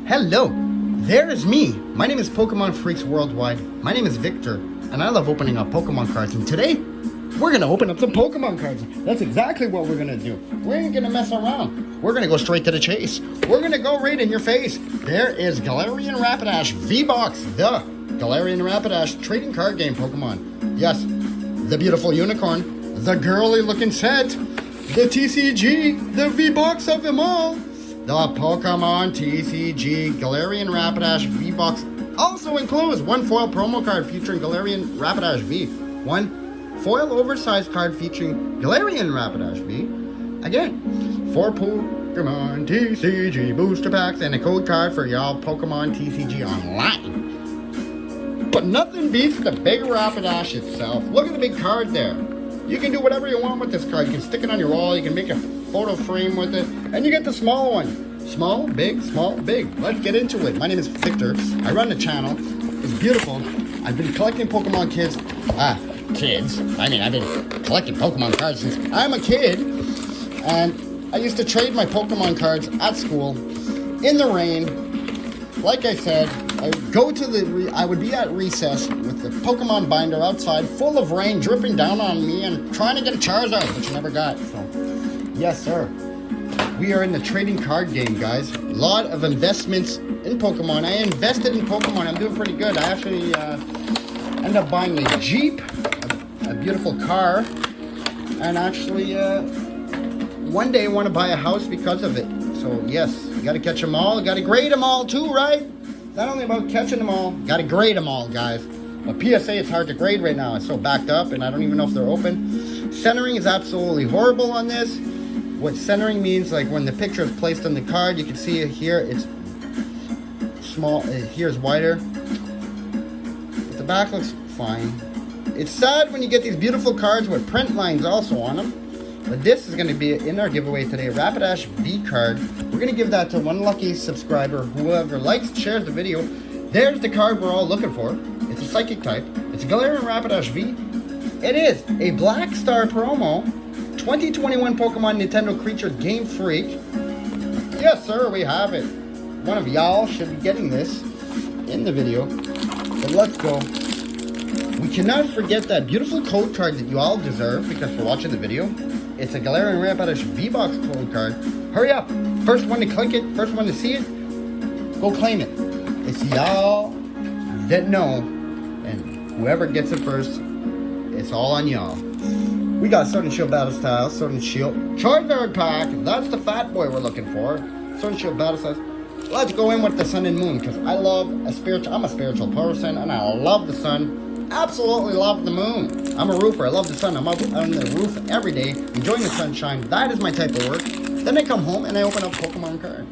Hello, there is me. My name is Pokemon Freaks Worldwide. My name is Victor, and I love opening up Pokemon cards. And today, we're gonna open up some Pokemon cards. That's exactly what we're gonna do. We ain't gonna mess around. We're gonna go straight to the chase. We're gonna go right in your face. There is Galarian Rapidash V-Box, the Galarian Rapidash trading card game Pokemon. Yes, the beautiful unicorn, the girly looking set, the TCG, the V-Box of them all. The Pokemon TCG Galarian Rapidash V-Box also includes one foil promo card featuring Galarian Rapidash V, one foil oversized card featuring Galarian Rapidash V, again, 4 Pokemon TCG booster packs, and a code card for y'all Pokemon TCG Online. But nothing beats the big Rapidash itself. Look at the big card there. You can do whatever you want with this card. You can stick it on your wall, you can make a photo frame with it, and you get the small one. Small, big, small, big. Let's get into it. My name is Victor. I run the channel. It's beautiful. I've been collecting Pokemon kids. I've been collecting Pokemon cards since I'm a kid. And I used to trade my Pokemon cards at school in the rain. Like I said, I would be at recess with the Pokemon binder outside, full of rain dripping down on me, and trying to get a Charizard, which I never got. So, yes, sir. We are in the trading card game, guys. A lot of investments in Pokemon. I invested in Pokemon. I'm doing pretty good. I actually ended up buying a Jeep, a beautiful car, and actually one day I want to buy a house because of it. So, yes, you got to catch them all. You got to grade them all, too, right? It's not only about catching them all. Got to grade them all, guys. But PSA, it's hard to grade right now. It's so backed up, and I don't even know if they're open. Centering is absolutely horrible on this. What centering means, like when the picture is placed on the card, you can see it here, it's small, here's wider. But the back looks fine. It's sad when you get these beautiful cards with print lines also on them. But this is going to be in our giveaway today, Rapidash V card. We're going to give that to one lucky subscriber, whoever likes, shares the video. There's the card we're all looking for. It's a psychic type. It's a Galarian Rapidash V. It is a Black Star promo. 2021 Pokemon Nintendo Creatures Game Freak. Yes, sir, we have it. One of y'all should be getting this in the video. But let's go. We cannot forget that beautiful code card that you all deserve because for watching the video. It's a Galarian Rapidash V-Box code card. Hurry up. First one to click it, first one to see it, go claim it. It's y'all that know. And whoever gets it first, it's all on y'all. We got Sword and Shield Battle Style, Sword and Shield Charizard pack. That's the fat boy we're looking for. Sword and Shield Battle Styles. Let's go in with the Sun and Moon because I'm a spiritual person and I love the sun. Absolutely love the moon. I'm a roofer. I love the sun. I'm up on the roof every day, enjoying the sunshine. That is my type of work. Then I come home and I open up Pokemon cards.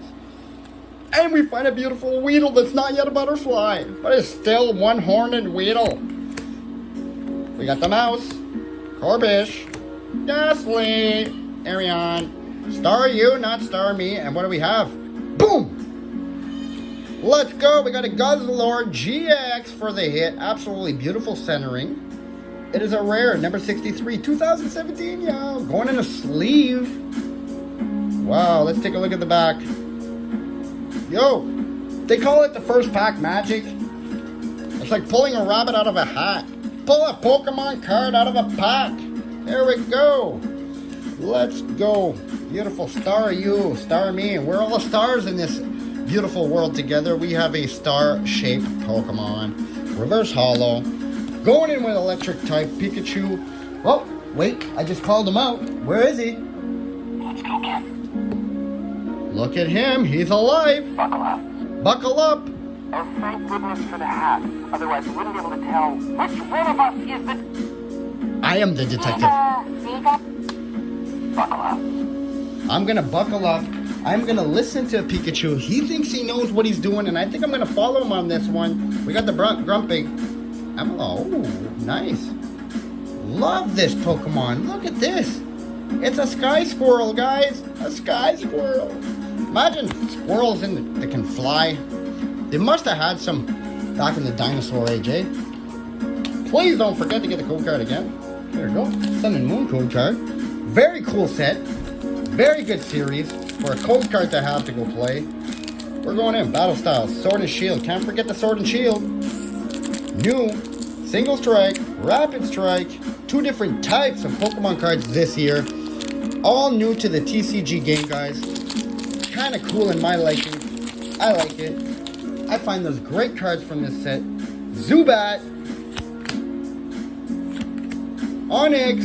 And we find a beautiful Weedle that's not yet a butterfly, but is still one-horned Weedle. We got the mouse. Corbish, Ghastly, Arion, Star You, not Star Me, and what do we have? Boom! Let's go, we got a Guzzlord GX for the hit, absolutely beautiful centering. It is a rare, number 63, 2017, y'all, going in a sleeve. Wow, let's take a look at the back. Yo, they call it the first pack magic. It's like pulling a rabbit out of a hat. Pull a Pokemon card out of a pack. There we go. Let's go. Beautiful Star You, Star Me. We're all stars in this beautiful world together. We have a star-shaped Pokemon. Reverse Hollow. Going in with Electric type Pikachu. Oh, wait. I just called him out. Where is he? Let's go get. Look at him. He's alive. Buckle up. Buckle up. And thank goodness for the hat. Otherwise, we wouldn't be able to tell which one of us is the... I am the detective. Buckle up. I'm going to buckle up. I'm going to listen to Pikachu. He thinks he knows what he's doing, and I think I'm going to follow him on this one. We got the Grumpig. Oh, nice. Love this Pokemon. Look at this. It's a Sky Squirrel, guys. A Sky Squirrel. Imagine squirrels that can fly. They must have had some back in the dinosaur age, eh? Please don't forget to get the code card again. There we go. Sun and Moon code card. Very cool set. Very good series for a code card to have to go play. We're going in. Battle Styles. Sword and Shield. Can't forget the Sword and Shield. New. Single Strike. Rapid Strike. 2 different types of Pokemon cards this year. All new to the TCG game, guys. Kind of cool in my liking. I like it. I find those great cards from this set. Zubat. Onyx.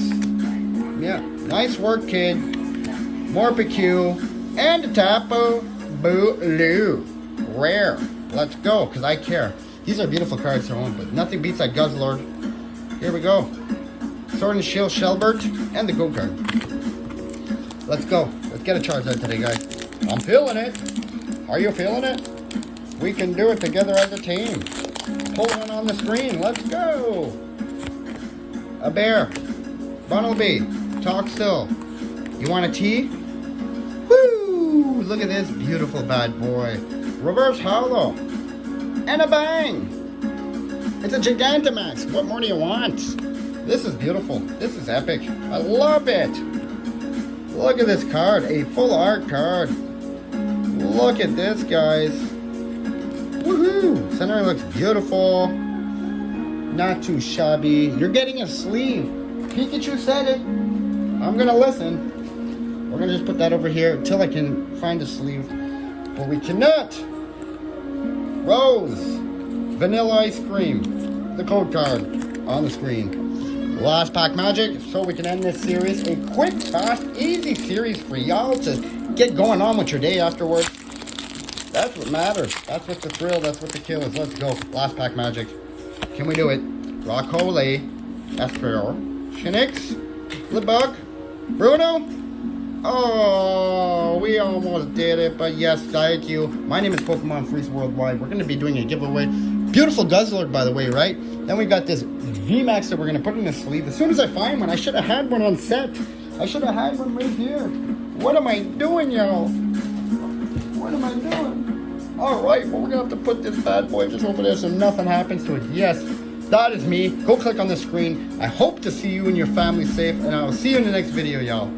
Yeah, nice work, kid. Morpeko. And a Tapu Bulu. Rare. Let's go, because I care. These are beautiful cards to own, but nothing beats that Guzzlord. Here we go. Sword and Shield Shelbert and the Go card. Let's go. Let's get a Charizard today, guys. I'm feeling it. Are you feeling it? We can do it together as a team. Pull one on the screen. Let's go. A bear. Bunnelby. Talk still. You want a tea? Woo! Look at this beautiful bad boy. Reverse Hollow. And a bang. It's a Gigantamax. What more do you want? This is beautiful. This is epic. I love it. Look at this card. A full art card. Look at this, guys. Woohoo! Center looks beautiful. Not too shabby. You're getting a sleeve. Pikachu said it. I'm gonna listen. We're gonna just put that over here until I can find a sleeve. But we cannot. Rose. Vanilla Ice Cream. The code card on the screen. Last pack magic, so we can end this series. A quick, fast, easy series for y'all to get going on with your day afterwards. That's what matters. That's what the thrill, that's what the kill is. Let's go. Last pack magic. Can we do it? Rockholey, Espero, Shinix, Lebug, Bruno. Oh, we almost did it, but yes, thank you. My name is Pokemon Freaks Worldwide. We're going to be doing a giveaway. Beautiful Guzzlord, by the way, right? Then we got this VMAX that we're going to put in the sleeve. As soon as I find one, I should have had one on set. I should have had one right here. What am I doing, y'all? What am I doing? All right, well, we're going to have to put this bad boy just over there so nothing happens to it. Yes, that is me. Go click on the screen. I hope to see you and your family safe, and I will see you in the next video, y'all.